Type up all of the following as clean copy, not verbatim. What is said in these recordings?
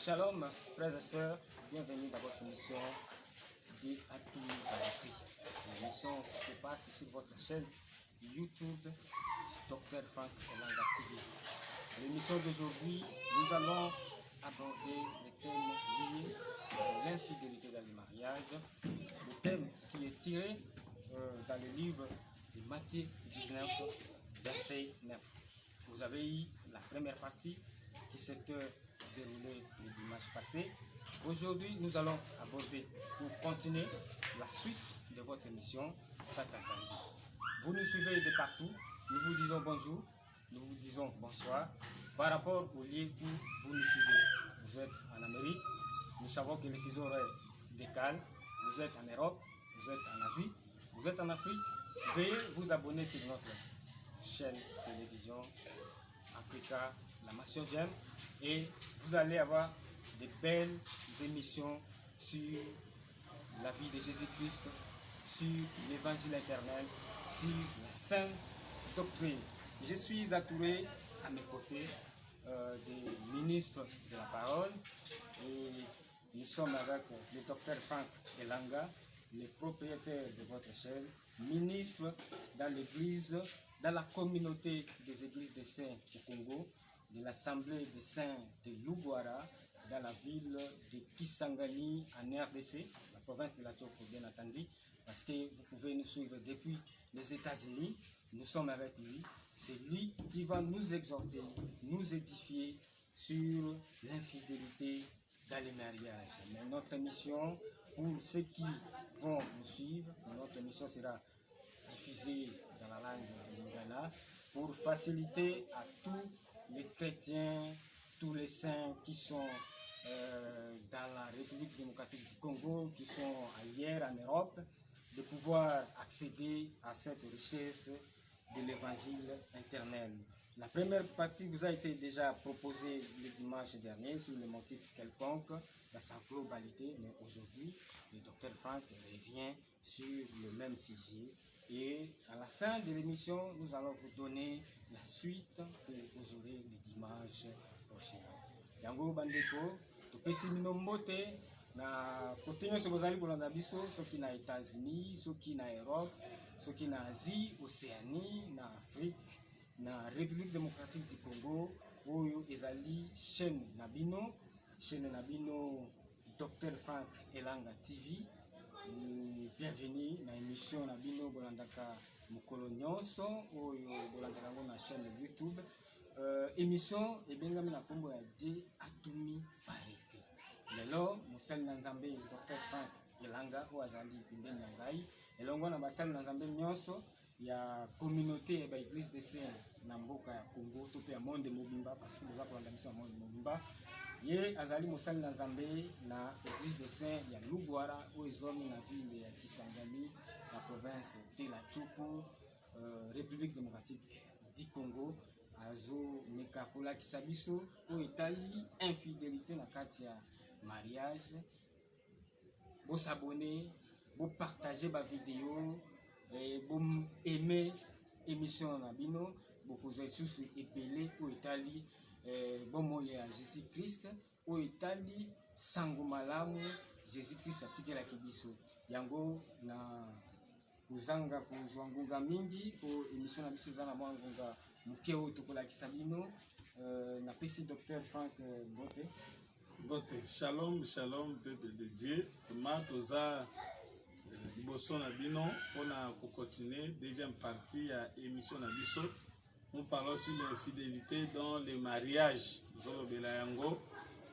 Shalom, frères et sœurs, bienvenue dans votre émission de Atoumi Barakri. L'émission se passe sur votre chaîne YouTube Dr Frank Elanga TV. L'émission d'aujourd'hui, nous allons aborder le thème lié à l'infidélité dans le mariage. Le thème qui est tiré dans le livre de Matthieu 19, verset 9. Vous avez eu la première partie qui s'est déroulée le dimanche passé. Aujourd'hui, nous allons aborder pour continuer la suite de votre émission Tatatandi. Vous nous suivez de partout, nous vous disons bonjour, nous vous disons bonsoir par rapport au lieu où vous nous suivez. Vous êtes en Amérique, nous savons que les fuseaux horaires décalent, vous êtes en Europe, vous êtes en Asie, vous êtes en Afrique. Veuillez vous abonner sur notre chaîne télévision Africa, la Nation J'aime, et vous allez avoir de belles émissions sur la vie de Jésus-Christ, sur l'évangile éternel, sur la sainte doctrine. Je suis entouré à mes côtés des ministres de la parole et nous sommes avec le docteur Frank Elanga, le propriétaire de votre chaîne, ministre dans l'église, dans la communauté des églises des saints au Congo, de l'assemblée des saints de Lugwara, dans la ville de Kisangani en RDC, la province de la Tchoko, bien entendu, parce que vous pouvez nous suivre depuis les États-Unis. Nous sommes avec lui. C'est lui qui va nous exhorter, nous édifier sur l'infidélité dans les mariages. Mais notre mission, pour ceux qui vont nous suivre, notre mission sera diffusée dans la langue de Lingala pour faciliter à tous les chrétiens, tous les saints qui sont dans la République démocratique du Congo, qui sont ailleurs en Europe, de pouvoir accéder à cette richesse de l'évangile éternel. La première partie vous a été déjà proposée le dimanche dernier sur le motif quelconque, dans sa globalité, mais aujourd'hui, le docteur Frank revient sur le même sujet. Et à la fin de l'émission, nous allons vous donner la suite que vous aurez le dimanche prochain. Yango bandeko, topesi bino mbote na kote nyonso bozali kolanda biso, soki na États-Unis, soki na Europe, soki na Asie, Océanie, na Afrique, na République démocratique du Congo, oyo ezali chaîne na bino Dr Frank Elanga TV. Bienvenue na émission na bino bolandaka mukolo nyonso oyo bolandaka ngo na chaîne YouTube. Émission ebengami na kombo ya De Atoumi Barakri. Lelo mosali na Nzambe Dr Frank Elanga oyo azali pembeni na ngai elongo na basali na Nzambe nyonso ya communauté ya église de saints na mboka ya Congo to pe ya monde mobimba, parce que boza kolanda biso ya monde mobimba. Ye azali mosali na Nzambe na église de saints ya Lugwara oyo ezomi na ville ya Kisangani na province de la Tchoko, République démocratique du Congo. Azo meka kolakisa biso oyo etali infidélité na kati ya mariage. Bo s'abonner, bo partager ba vidéo, bo aimer émission na bino, bo kozwa susu epele oyo etali bomo ya Jésus-Christ, oyo etali sango malamu Jésus-Christ atikelaki biso. Yango na kozanga kozwa ngonga mingi po émission na biso eza na mwa ngonga moke oyo tokolakisa bino. Napesi Dr Frank Bote. Shalom, shalom, peuple de Dieu. Toza liboso na bino on a continuer deuxième partie à émission na biso. Nous parlons sur l'infidélité dans les mariages. Zolobela yango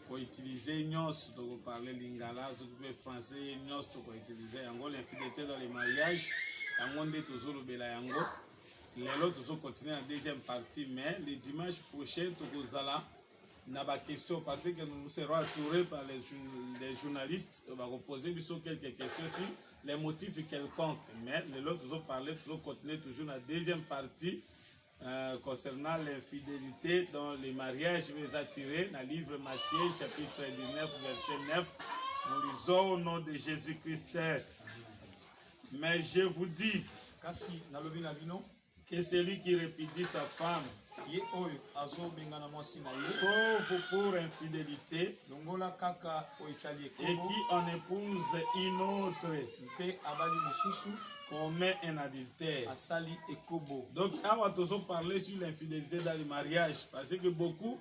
pour utiliser nyos, pour parler lingala, pour français nyos, pour utiliser yango l'infidélité dans les mariages. Yango nde tozolobela yango. Lelo tozo continuer en deuxième partie, mais le dimanche prochain tokozala na ba question parce que nous serons entourés par les journalistes. On va reposer quelques questions sur les motifs quelconques. Mais lelo tozo parler, tozo continuer toujours la deuxième partie. Concernant l'infidélité dans les mariages, je vais attirer dans le livre Matthieu, chapitre 19, verset 9. Nous lisons au nom de Jésus-Christ. Mais je vous dis que celui qui répudie sa femme ye oyo azobengana mwasi na ye sauf pour infidélité, longola kaka oitali et ekobo qui en épouse une autre mpe abali mosusu commet un adultère. asali ekobo. Donc, on va parler sur l'infidélité dans le mariage, parce que beaucoup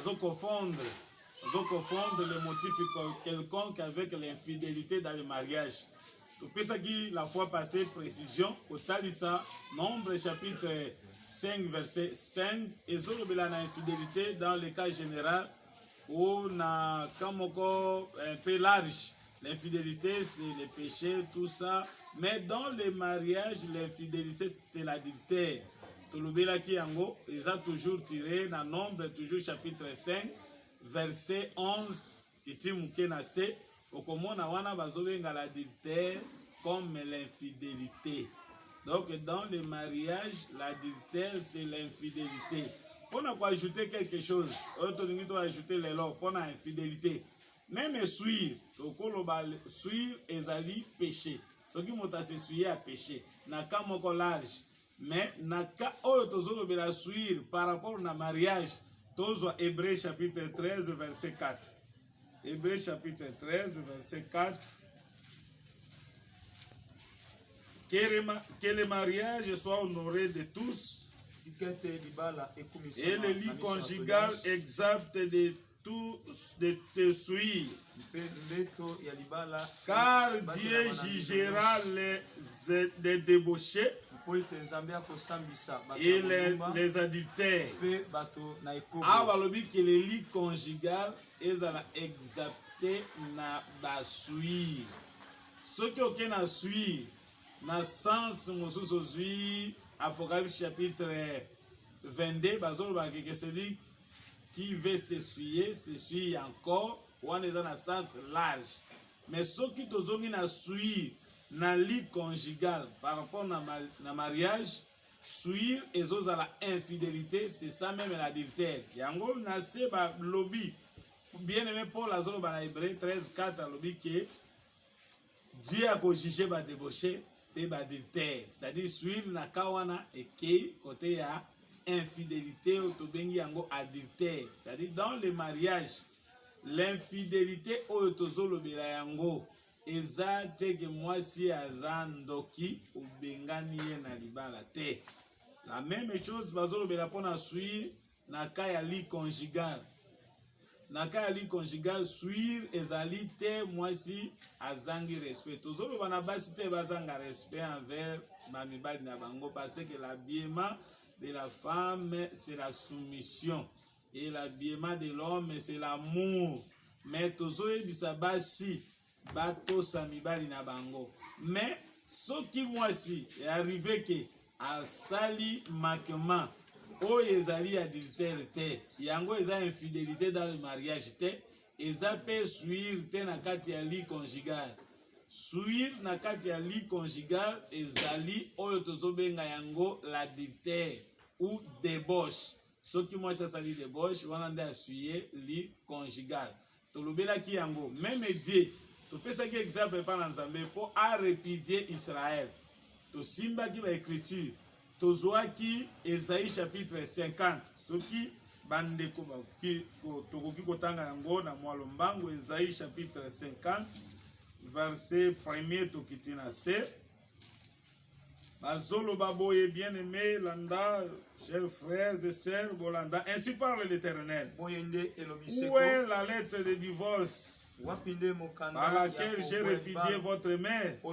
vont confondre le motif quelconque avec l'infidélité dans le mariage. C'est ça qui, la fois passée, précision, au Talissa, Nombre chapitre 5, verset 5, et l'infidélité dans le cas général, on a comme un peu large. L'infidélité, c'est le péché, tout ça. Mais dans le mariage, l'infidélité, c'est l'adultère. Tolobela ki yango, ils ont toujours tiré dans Nombre, toujours chapitre 5, verset 11, iti mukenase, okomona wana bazobenga l'adultère comme l'infidélité. Donc dans le mariage, l'adultère, c'est l'infidélité. On a quoi ajouter quelque chose, on a ajouter les lois, on a infidélité. Même suivre, suivre ezali péché. Ce qui m'a suivi à péché, n'a qu'à mon large. Mais n'a qu'à la suivre par rapport au mariage. Tozo Hébreux chapitre 13, verset 4. Hébreux chapitre 13, verset 4. Que le mariage soit honoré de tous. Et le lit conjugal exact de tous de te suivre. Car Dieu jugera les débauchés et les adultères. Ah, que le lit conjugal est exacté na basuir. Ce qui est na suivre, na sens mosusu Apocalypse chapitre 22, que celui qui veut s'essuyer encore, on est dans un sens large. Mais ce qui est suivre dans le lit conjugal par rapport à mariage, suivre et à la infidélité, c'est ça même l'adultère. Yango nase ba lobby. Bien aimé Paul Azolo dans Hébreux 13, 4, lobby que Dieu a jugé ba débauché et ba adultère. C'est-à-dire suivre na kawana et qui côté à infidélité ou tobengi yango adultère. C'est-à-dire dans le mariage, l'infidélité ou tozolo bela yango eza teke mwasi azandoki ou bengani ye na libala te. La même chose bazolo bela pona suivre na kaya li conjugal. Na kaya li conjugal suivre ezali te mwasi azangi respect. Tozolo bana basi te bazanga respect envers mamibali na bango parce que l'habillement de la femme, c'est la soumission. Et l'habillement de l'homme, c'est l'amour. Mais tozoe bisabasi, bato samibali na bango. Mais ce qui moi si est arrivé que a sali manquement, o ezali adultère te, yango eza infidélité dans le mariage te, eza pe suivre te na kati ya lit conjugal. Suivre na kati ya lit conjugal ezali oyo tozobenga yango l'adultère ou débauche. Ce qui moi ça sali débauche, wana nde assuyer lit conjugal. Tolobela ki yango même Dieu. To pesa ki exemple pa na Nzambe po a répudier Israël. To simba ki ba écriture. To zoa ki Esaïe chapitre 50. Ce qui bande ko ba ki to ko ki kotanga yango na mwalo mbango Esaïe chapitre 50. Verset 1er to kitina se Bazolo baboye bien-aimé landa chers frères et sœurs bolanda ainsi parle l'Éternel. Où est la lettre de divorce par laquelle j'ai répudié votre mère, ou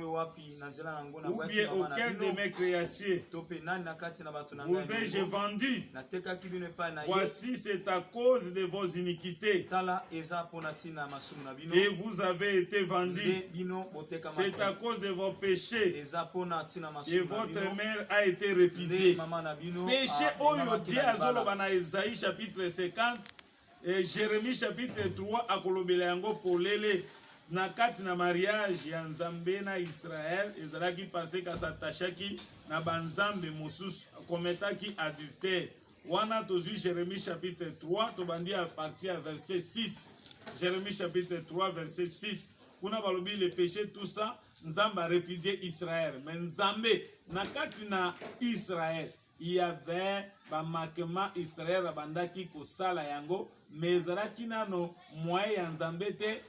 bien auquel de mes créations vous ai-je vendu? Voici, c'est à cause de vos iniquités et vous avez été vendus. C'est à cause de vos péchés et votre mère a été répudiée. Péché oyo Dieu azoloba na Esaïe chapitre 50 et Jérémie chapitre 3 akolobela yango polele na kati na mariage ya Nzambe na Israël ezalaki parce que s'attachaki na banzambe mosusu kometaki adultère. Wana tozu Jérémie chapitre 3 tobandi à partir à verset 6. Jérémie chapitre 3 verset 6. Kuna balobi le péché tout ça Nzambe a répudié Israël. Mais Nzambe na kati na Israël il y avait bamakema Israël abandaki kosala yango mais ezalaki nano moyen ya nzambe te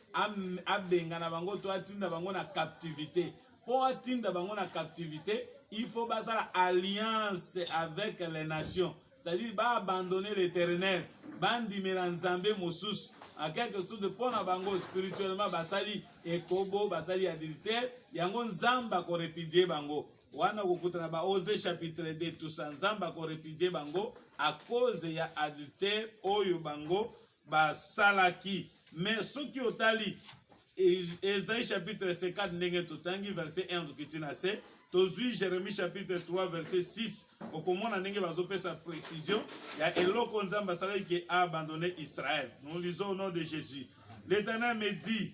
abengana bango to atinda bango na captivité. Pour atinda bango na captivité, il faut basala alliance avec les nations, c'est-à-dire ba abandonner l'Éternel, bandimela nzambe mosusu en quelque sorte de pona bango spirituellement basali ekobo basali adultère yango nzamba ko répudie bango. Wana kokutana ba Osée chapitre 2 tout ça nzamba ko répudie bango à cause ya adultère oyo bango basalaki. Mais ce qui otali Esaïe chapitre 54 ndenge totangi verset 1 tokitina se tozui Jérémie chapitre 3 verset 6 okomona ndenge bazopesa précision ya eloko nzamba salaki qui a abandonné Israël. Nous lisons au nom de Jésus. L'Éternel me dit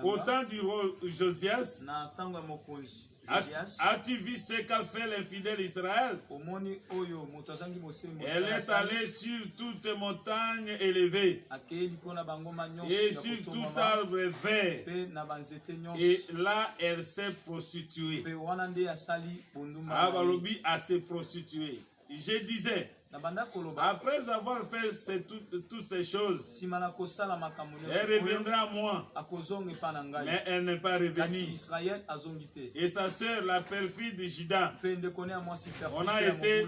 au temps du roi Josias, as-tu vu ce qu'a fait l'infidèle Israël? Elle est allée sur toutes les montagnes élevées et sur tout arbre vert. Et là, elle s'est prostituée. Abalobi a se prostituée. Je disais, après avoir fait toutes ces choses, elle reviendra à moi. Mais elle n'est pas revenue. Et sa sœur, la perfide Juda, on a été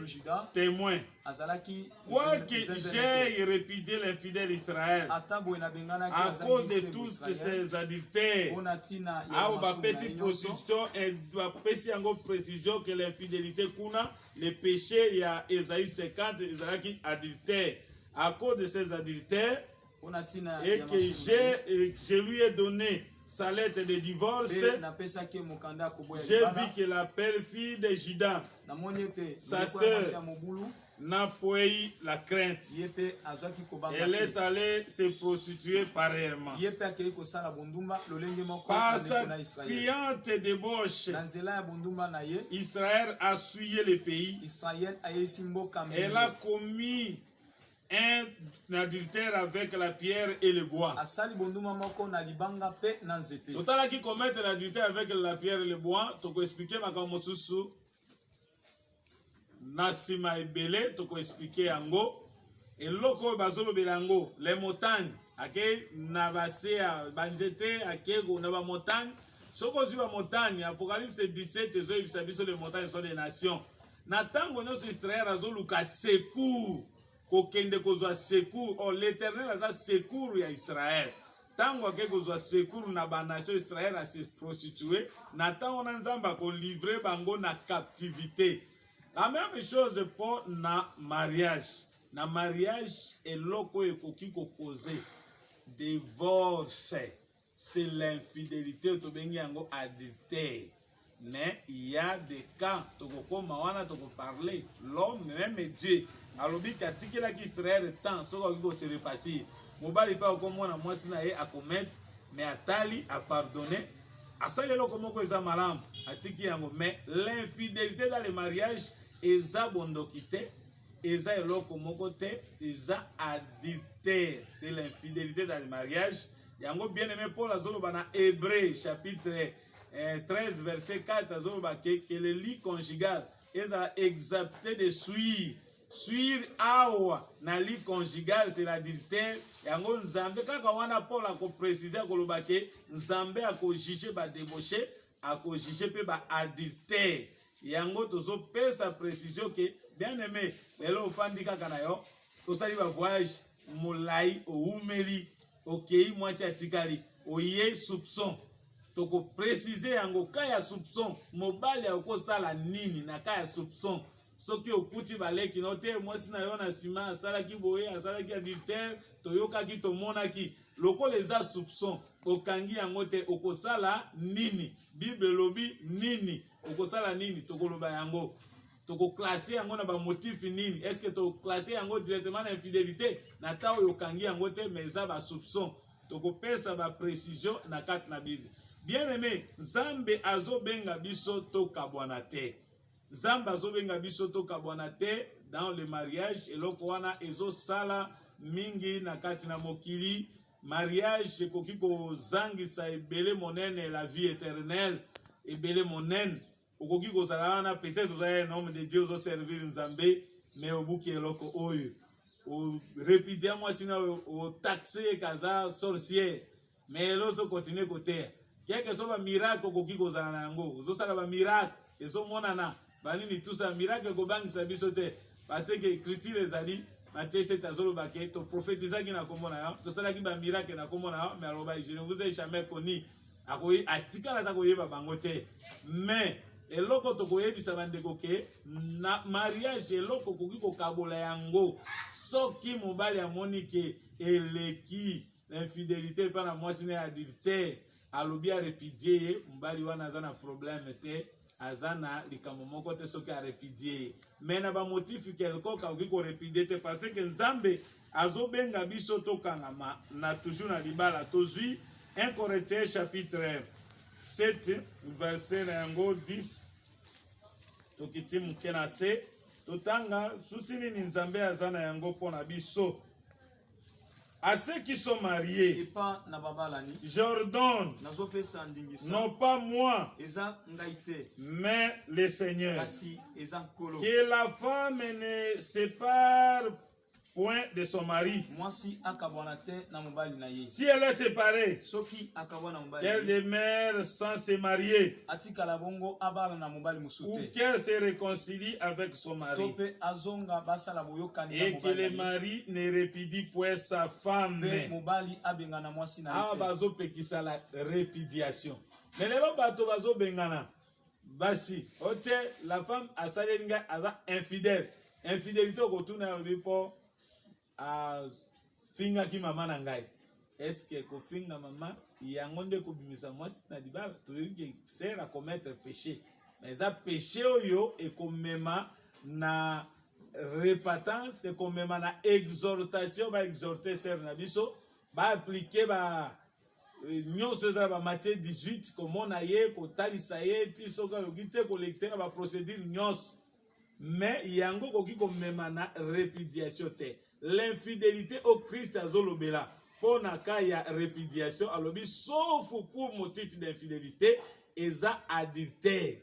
témoin. Quoique j'ai répudié l'infidèle Israël, à cause de tous ces adultères, précision que l'infidélité kuna le péché, il y a Esaïe 50, Esaïe adultère. À cause de ces adultères, et que je lui ai donné sa lettre de divorce, j'ai vu que la perfide Juda, sa sœur, n'a pas eu la crainte. Elle est allée se prostituer pareillement. Par sa criante débauche, Israël a souillé le pays. Elle a commis un adultère avec la pierre et le bois. Total qui commettre l'adultère avec la pierre et le bois, tu peux expliquer ma kamosusu. Nasima ebele toko expliquer yango eloko bazolo belango les montagnes ake na basea banjete ake go na ba montagne soko ziba montagne Apocalypse 17 ezo biso les montagnes sont des nations na tango no Israël azoluka secours kokende kozwa secours oh l'Éternel aza secours ya Israël tango ake kozwa secours na ba nation Israël a se prostituer na tango na nzamba ko livrer bango na captivité. La même chose pour na mariage. Na mariage et loko ekoki ko causer divorce. C'est l'infidélité to bengi yango adultère. Mais il y a des cas toko koma wana toko parler l'homme même Dieu. Alobi katikela ki Israël temps soko ko se repartir. Mobali pa ko mona mwasi na ye a commettre mais atali a pardonner. Asali loko moko eza malam atiki yango mais l'infidélité dans le mariage eza bondokite eza eloko moko te eza adultère. C'est l'infidélité dans le mariage. Yango bien aimé Paul azoloba na Hébreux chapitre 13 verset 4 azoloba que le lit conjugal eza exapté de suivre awa na lit conjugal c'est l'adultère. Yango nzambe kaka wana Paul ako préciser koloba ke nzambe ako juger ba débauché ako juger pe ba adultère. Yango tozo pesa précision que bien aimé lelo ofandi kaka na yo tosali ba voyage molai oumeli okei mwasi atikali oye soupçon toko préciser yango kaya soupçon mobali akosala nini na kaya soupçon soki okuti baleki no te mwasi na yo na sima asalaki boye asalaki adultère toyokaki tomonaki lokola eza soupçon okangi yango te okosala nini Bible lobi nini okosala nini tokoloba yango toko classer yango na ba motif nini est-ce que to classer yango directement na infidélité na ta oyo kangi yango te mais ça ba soupçon toko pesa ba précision na kat na Bible. Bien aimé Nzambe azobenga biso to kabwana te. Nzambe azobenga biso to kabwana te dans le mariage eloko wana ezo sala mingi na kati na mokili. Mariage ekoki ko zangisa ebele monene la vie éternelle ebele monene okoki kozala wana peut-être ozala un homme de Dieu ozoservir nzambe mais obuki eloko oyo orepidia mwasi na otaxe kaza sorcière mais eloso continue koteya keke so bamiracle okoki kozala na yango ozosala bamiracle ezomonana banini tusa miracle ekobangisa biso te parce que écriture ezali Matthieu 7 azolobaki toprophétisaki na kombo na yo tosalaki bamiracle na kombo na yo mais aloba je ne vous ai jamais connu akoyi atikala ta koyeba bango te mais eloko tokoyebisa bandeko ke na mariage eloko koki kokabola yango soki mobali amoni ke eleki l'infidélité pa na mwasi na adultère alobi arepidie ye mobali wana aza na problème te aza na likambo moko te soki arepidie ye me na bamotife kelkoka okoki korepidie te parce que nzambe azobenga biso tokangama na toujours na libala tozwi 1 Corinthiens chapitre 7 verset na yango 10 tokiti muke na se totanga susi nini nzambe aza na yango mpo na biso. À ceux qui sont mariés, j'ordonne, non pas moi, mais le Seigneur, que la femme ne sépare point de son mari. Si elle est séparée, qu'elle demeure sans se marier, ou qu'elle se réconcilie avec son mari, et que le mari ne répudie point sa femme. Ah, bazo pekisa la répudiation. Mais les bato bazo bengana. Basi, ote la femme a salenga aza infidèle. Infidélité au retour na bipo a finga ki mama na ngai. Est-ce que ko finga mama yango nde ko bimisa mwasi na dibala to yiki sert à commettre péché. Mais ça péché oyo e ko mema na repentance, e ko mema na exhortation ba exhorter ser na biso ba appliquer ba nyonso za ba Matthieu 18 comme on a ye ko talisa ye ti soka lokite ko lexera ba procédure nyonso. Mais yango koki ko mema na répudiation te. L'infidélité au Christ azolobela pour na ka ya répudiation alobi sauf pour motif d'infidélité eza adultère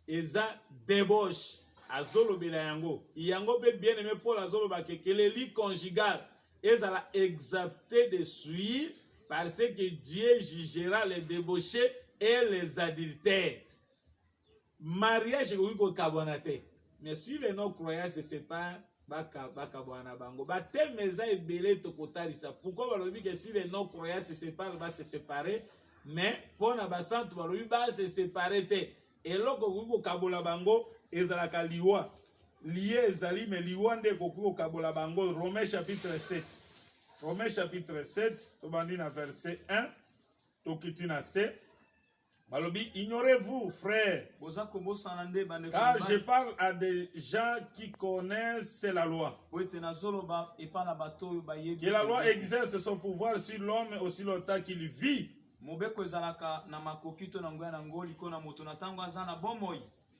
eza débauche azolobela yango yango pe bien aimé Paul azoloba que le lit conjugal ezala exempté de suivre parce que Dieu jugera les débauchés et les adultères. Mariage koki ko kabonate. Mais si les non-croyants se séparent, pourquoi balobi que si les non-croyants se séparent, va se séparer, mais pour na basantu balobi ba se séparer te. Et loko ko kabola bango ezalaka liwa. Lié ezali mais liwa nde ko kabola bango. Romains chapitre 7. Romains chapitre 7, tobandi na verset 1, tokiti na 7. Balobi, ignorez-vous, frères, car je parle à des gens qui connaissent la loi. Que la loi exerce son pouvoir sur l'homme aussi longtemps qu'il vit.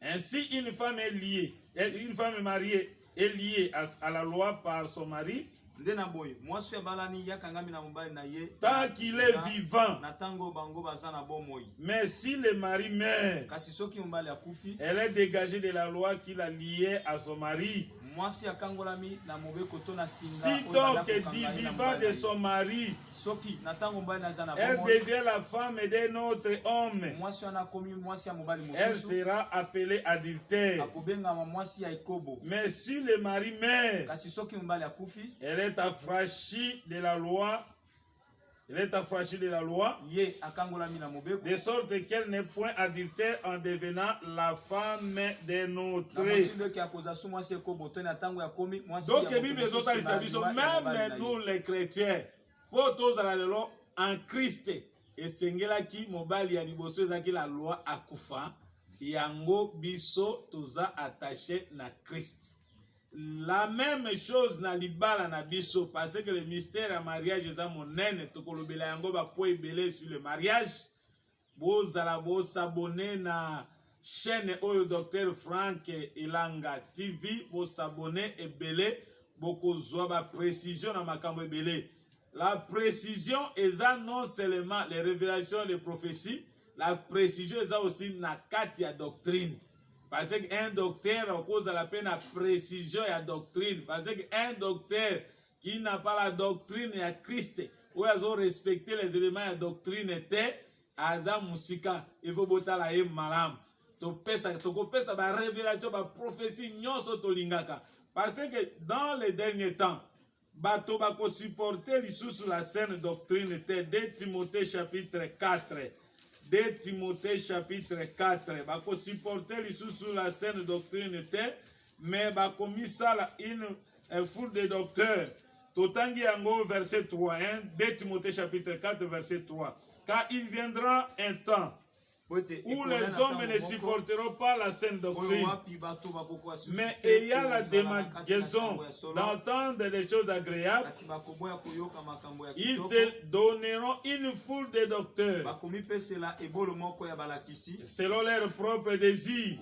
Ainsi, une femme est liée, une femme mariée est liée à la loi par son mari. Tant qu'il est vivant. Mais si le mari meurt, elle est dégagée de la loi qui l'a liée à son mari. Si donc du vivant de son mari, elle devient la femme d'un autre homme, elle sera appelée adultère. Mais si le mari meurt, elle est affranchie de la loi. Elle est affranchie de la loi, de sorte qu'elle n'est point adultère en devenant la femme d'un autre. Donc, même nous les chrétiens, pour tous en Christ, et sengela ki mobali ya liboso ezaki la loi akufa, yango biso toza attaché na Christ. La même chose na libala na biso parce que le mystère à mariage eza monene tokolobela yango ba po ebele sur le mariage bozala bo s'abonner na chaîne oyo Dr Frank Elanga TV bo s'abonner ebele boko zwa ba précision na makambo ebele. La précision eza non seulement les révélations les prophéties, la précision eza aussi na kati ya doctrine. parce qu'un docteur cause la peine à précision et à doctrine, parce qu'un docteur qui n'a pas la doctrine et à Christ, où ils ont respecté les éléments de doctrine était Aza Musika, il faut botter la malam. To pesa ba révélation, ba prophétie nyonso to lingaka. Parce que dans les derniers temps, bato bako supporter sous la saine doctrine était 2 Timothée chapitre 4. 2 Timothée chapitre 4. Bako supporter sous la saine doctrine était, mais bako misala une foule de docteurs. Totangi yango verset 3. 2 Timothée chapitre 4 verset 3. Car il viendra un temps où les hommes ne supporteront pas la saine doctrine, mais ayant la démangeaison d'entendre des choses agréables, ils se donneront une foule de docteurs selon leur propre désir,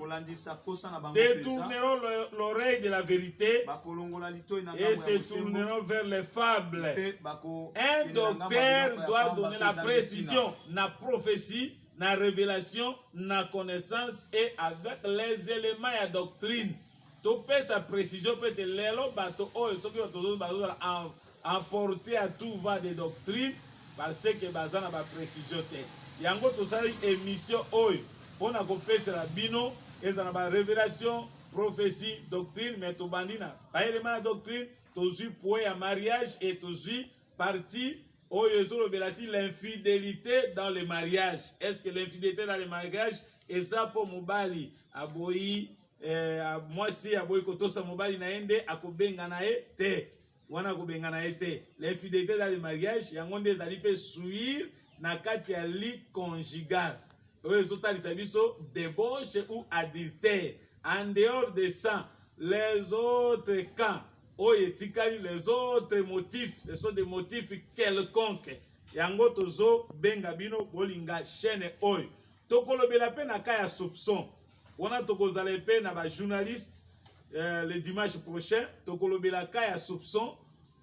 détourneront l'oreille de la vérité et se tourneront vers les fables. Un docteur doit donner la précision, la prophétie, la révélation, la connaissance et avec les éléments et la doctrine. Tu peux sa précision, peut-être l'élo bateau, ce qui va emporter à tout va des doctrines, parce que bazana ba précision te. Yango to sali émission oy, on a coupé la bino, et ça ba révélation, prophétie, doctrine, mais to bandina. Pas élément de doctrine, to zu pour un mariage et to zu partie. Oh, l'infidélité dans le mariage. Est-ce que l'infidélité dans le mariage est ça pour Mobali? Aboyi, moi si Aboyi Kotosa Mobali naende, akobenga nae te. Wana kobenga nae te. L'infidélité dans le mariage, yangonde zali pe suir na kati ya lit conjugal. Oui, zotali sabiso débauche ou adultère. En dehors de ça, les autres cas. Les autres motifs, ce sont des motifs quelconques. Yango tozo benga bino bolinga chaîne oy. Tokolobela pe na kaya soupçon. Wana tokozala pe na ba journaliste le dimanche prochain. Tokolobela kaya soupçon.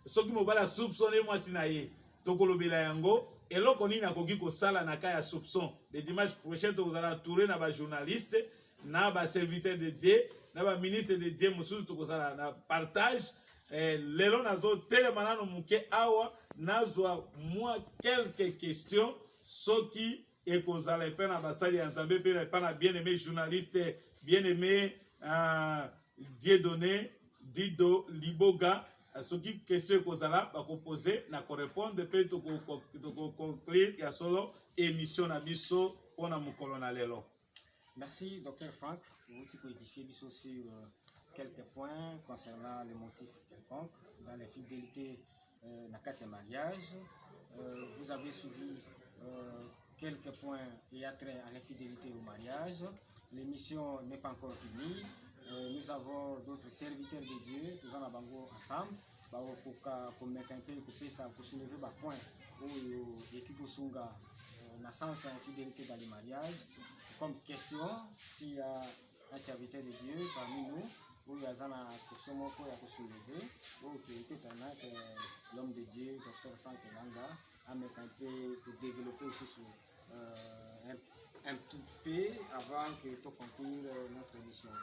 Soki mobala soupçonné moi sinaye. Tokolobela yango. Eloko nini akoki kosala na kaya soupçon. Le dimanche prochain tokozala tourner na ba journaliste, na ba serviteur de Dieu, na ba ministre de Dieu mususu tokozala na partage. Lelo nazo telemana no muke awa nazwa moi quelques questions soki ekozala pe na basali ya Nzambe pe na bien-aimé journaliste bien-aimé Dieudonné Dido Liboga soki question ekozala bako poser na ko répondre pe to conclure ya solo émission na biso pona mukolo na lelo. Merci Dr Frank, vous pouvez édifier biso sur quelques points concernant les motifs quelconques dans les fidélités dans le cadre de mariage. Vous avez suivi quelques points et attrait à l'infidélité au mariage. L'émission n'est pas encore finie. Nous avons d'autres serviteurs de Dieu, nous en avons ensemble. Pour soulever des points où il y a un sens infidélité dans le mariage. Comme question, s'il y a un serviteur de Dieu parmi nous, où il y a une question à soulever, où l'homme de Dieu, Dr Frank Elanga, a un peu pour développer un tout peu avant que tu conclure notre émission.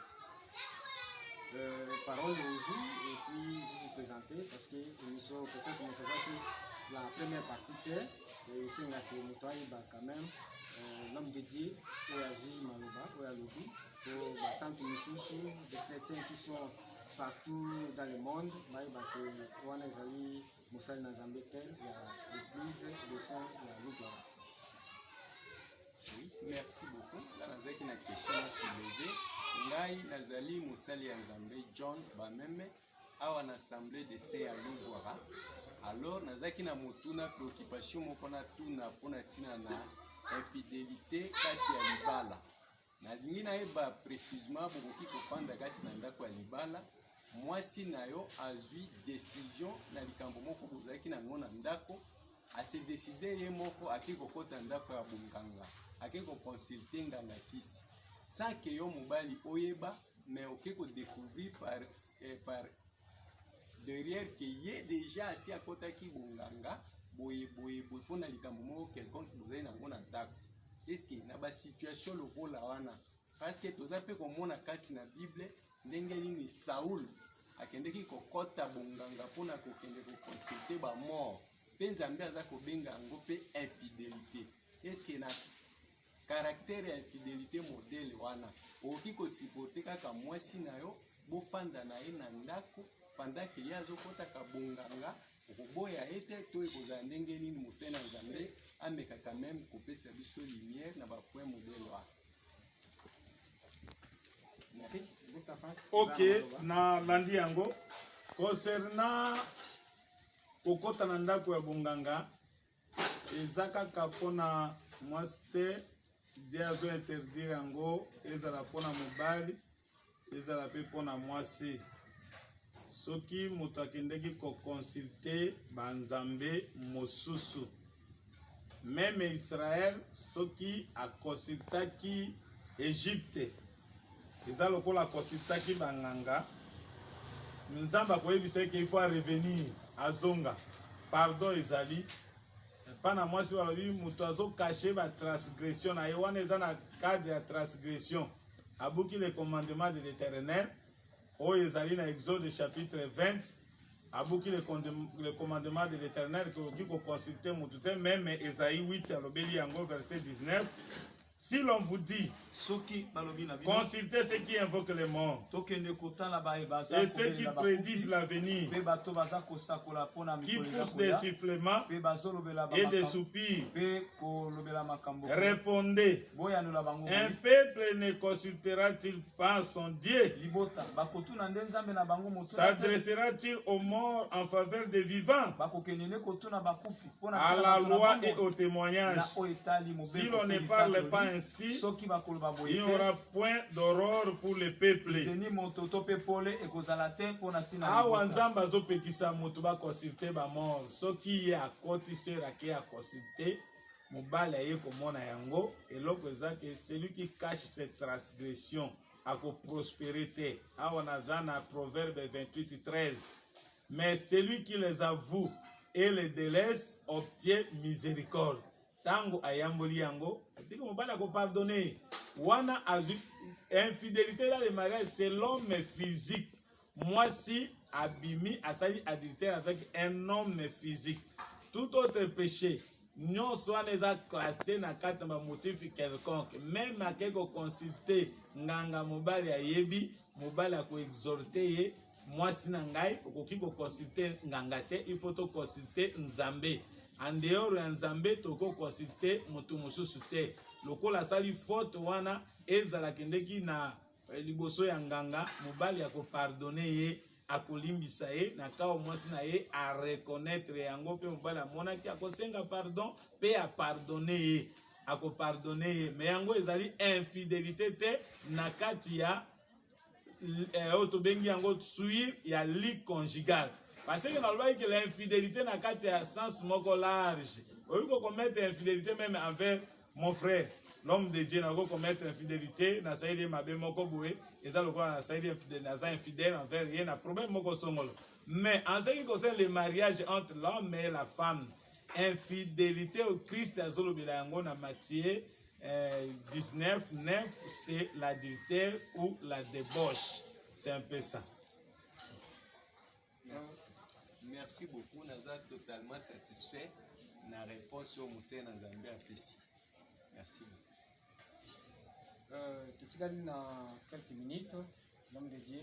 Parole aux yeux et puis vous présenter parce que l'émission peut-être nous présente la première partie et c'est une quand même l'homme de Dieu qui a vu Maloba, qui a lobby pour la santé des chrétiens qui sont partout dans le monde, on a zali Moussal Nazambetel, l'église de Saint Louga. Oui, merci beaucoup. Là, nous avons une question à soulever. Ngai Nazali Moussali Nzambe John Bameme à une assemblée de Saint Louga. Alors, nous avons une préoccupation pour infidélité kati ya libala. Nalingi naeba précisément bokoki kopanda kati na ndako ya libala. Mwasi nayo azwi décision na likambo moko bozaki na ngona ndako. Ase décider ye moko akiko kota ndako ya bunganga. Akiko consulter nganga kisi. Sans que yo mobali oyeba mais okiko découvrir par derrière que yé déjà assis à kota ki bunganga. Boye pona likambo moko quelconque bozali na ngona ndako. Est-ce que na ba situation lokola wana parce que toza mpe komona kati na bible ndenge nini Saul akendeki kokɔta bonganga mpona kokende koconsulte bamort mpe nzambe aza kobenga yango mpe infidélité. Eske na caractère ya infidélité modele wana okoki kosipote kaka mwasi na yo bofanda na ye na ndako pendant ke ye azokɔtaka bonganga okoboya ye te to ekozala ndenge nini mose na nzambe amekaka meme kopesa biso lumière na bapoint modele wana. Merci. Ok, na landi yango concernant kokota na ndako ya bonganga eza kaka mpona mwasi te, Dieu azo interdire yango ezala mpona mobali ezala mpe mpona mwasi. Soki moto akendeki koconsulte banzambe mosusu meme Israël soki akonsultaki Egypte eza lokola akonsultaki banganga nzambe akoyebisa eke il faut revenir azonga pardon ezali pana mwasi balobi moto azokashe batransgression na ye wana eza na cadre ya transgression abuki le commandement de l'Éternel oyo ezali na Exode chapitre 20 abuki le commandement de l'Éternel koki koconsulte motu te même Esaïe 8 alobeli yango verset 19. Si l'on vous dit consultez ceux qui invoquent les morts et ceux qui prédisent l'avenir, qui poussent des sifflements et des soupirs, répondez, un peuple ne consultera-t-il pas son Dieu? S'adressera-t-il aux morts en faveur des vivants? À la loi et au témoignage. Si l'on ne parle pas ainsi, il n'y aura point d'aurore pour le peuple. Awa nzambe azopekisa moto bakonsulte bamort soki ye akoti sera ke akonsulte mobali aye komona yango eloko eza ke celui qui cache ses transgressions akoprospérer te. Awa naza na Proverbe 28:13. Mais celui qui les avoue et les délaisse obtient miséricorde. Tango ayamboli yango atiki mobali akopardonner wana azu infidélité là le mariage c'est l'homme physique. Moi si abimi asali adultère avec un homme physique, tout autre péché non soit les a classé na kati na motif quelconque même akeko consulter nganga mobali ayebi mobali ako exhorter ye mwasi na ngai okoki ko consulter nganga te, il faut to consulter nzambe. En dehors ya nzambe toko consulter moto mosusu te. Lokola sali faute wana ezala kendeki na liboso ya nganga mobali ako pardonner ye akolimbisa ye na kao mwasi na ye a reconnaître yango pe mobali amonaki akosenga pardon pe a pardonner ye ako pardonner ye mais yango ezali infidélité te na kati ya otobengi yango suir ya lit conjugal. Parce que dans le que l'infidélité n'a qu'à un sens moko large. Au lieu de commettre infidélité même envers mon frère, l'homme de Dieu n'a pas commettre infidélité, n'a pas été mabé moko boué, et ça le quoi n'a pas été infidèle envers rien, n'a problème moko songolo. Mais en ce qui concerne le mariage entre l'homme et la femme, infidélité au Christ azolobela yango na Matthieu 19:9, c'est l'adultère ou la débauche. C'est un peu ça. Merci beaucoup, Naza totalement satisfait de la réponse sur Moussé Nzambe apprécie. Merci beaucoup. Tutikali na quelques minutes, l'homme de Dieu.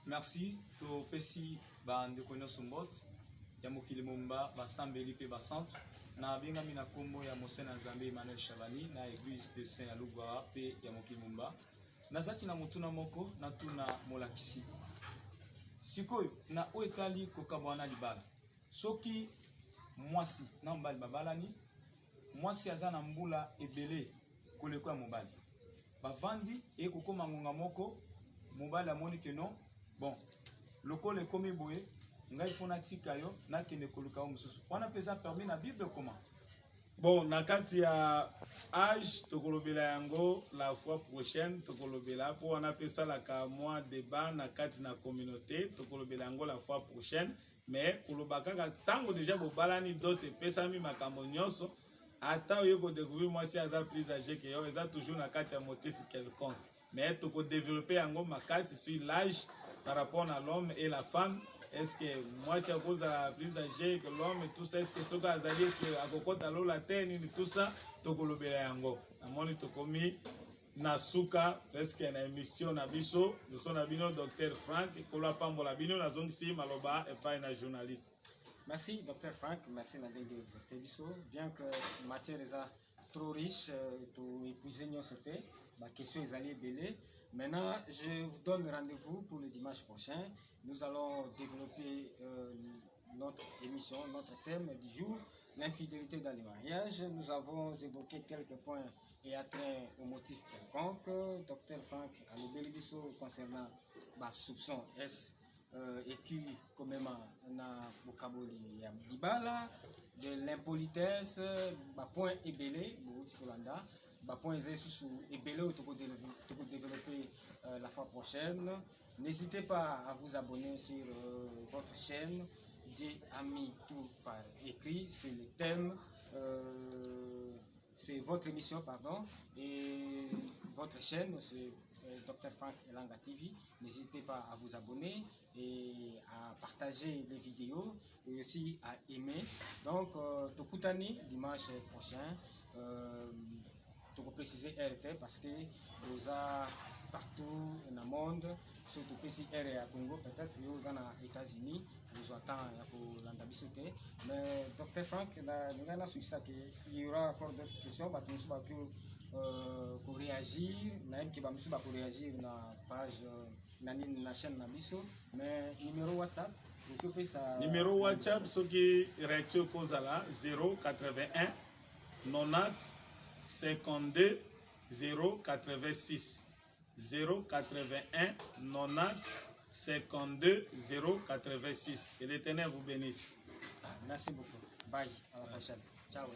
Merci to pesi ba ndeko nyonso mbot ya mokili momba basambeli pe basante na benga mina kombo ya Moussé Nzambe Emmanuel Chabani na église de Saint Alugwa pe ya mokili momba nazaki na mutuna moko na tuna molakisi sikoyo na oetali kokabwana libala soki mwasi na mbali babalani mwasi aza na mbula ebele koleko ya mobali bavandi e kokoma ngonga moko mobali amoni ke non bon lokole komi boye ngai fona tika yo na kende koluka o mususu wana pesa permis na Bible comment? Bon, na kati ya âge tokolobela yango la fois prochaine tokolobela po wana pesa la ka mois débat na kati na communauté tokolobela yango la fois prochaine mais kolobaka ka tango déjà bobalani dote pesa mi makambo nyonso ata oyo kodécouvrir mwasi aza plus âgé que yo eza toujours na kati ya motif quelconque mais tokodévelopper yango makasi sur l'âge par rapport na l'homme et la femme. Est-ce que mwasi akozala plus âgé que l'homme et tout ça, est-ce que soki azali est-ce que akokota lola te nini tout ça tokolobela yango. Namoni tokomi na suka presque na émission na biso liso na bino Dr Frank kola pambola bino nazongisi maloba epai na journaliste. Merci Dr Frank, merci Nadenge exerté biso. Bien que matière est trop riche, tout épuisé nous sauté, ma question est allée belée. Maintenant, je vous donne rendez-vous pour le dimanche prochain. Nous allons développer notre émission, notre thème du jour, l'infidélité dans les mariages. Nous avons évoqué quelques points et attrait au motif quelconque. Dr Frank a le biso concernant ma soupçon S et qui comme même na vocabulaire ya dibala de l'impolitesse, ma point ébélé, Bolanda, ma point ébélé au développer la fois prochaine. N'hésitez pas à vous abonner sur votre chaîne des amis tout par écrit, c'est le thème. C'est votre émission, pardon, et votre chaîne, c'est Dr Frank Elanga TV. N'hésitez pas à vous abonner et à partager les vidéos et aussi à aimer. Donc, Tokutani, dimanche prochain, je vais préciser RT parce que vous avez partout dans le monde, surtout ici RT à Congo, peut-être vous êtes aux États-Unis. Nous attendons l'andabisoté. Mais Dr Frank, il y aura encore d'autres questions. Pour réagir, même qui va me réagir dans la page, dans la chaîne Nabiso. Mais numéro WhatsApp, numéro WhatsApp, ce qui réaction Kozala 081 90 52 086 081 90 52 086. Que l'Éternel vous bénisse. Merci beaucoup. Bye. À la prochaine. Ciao.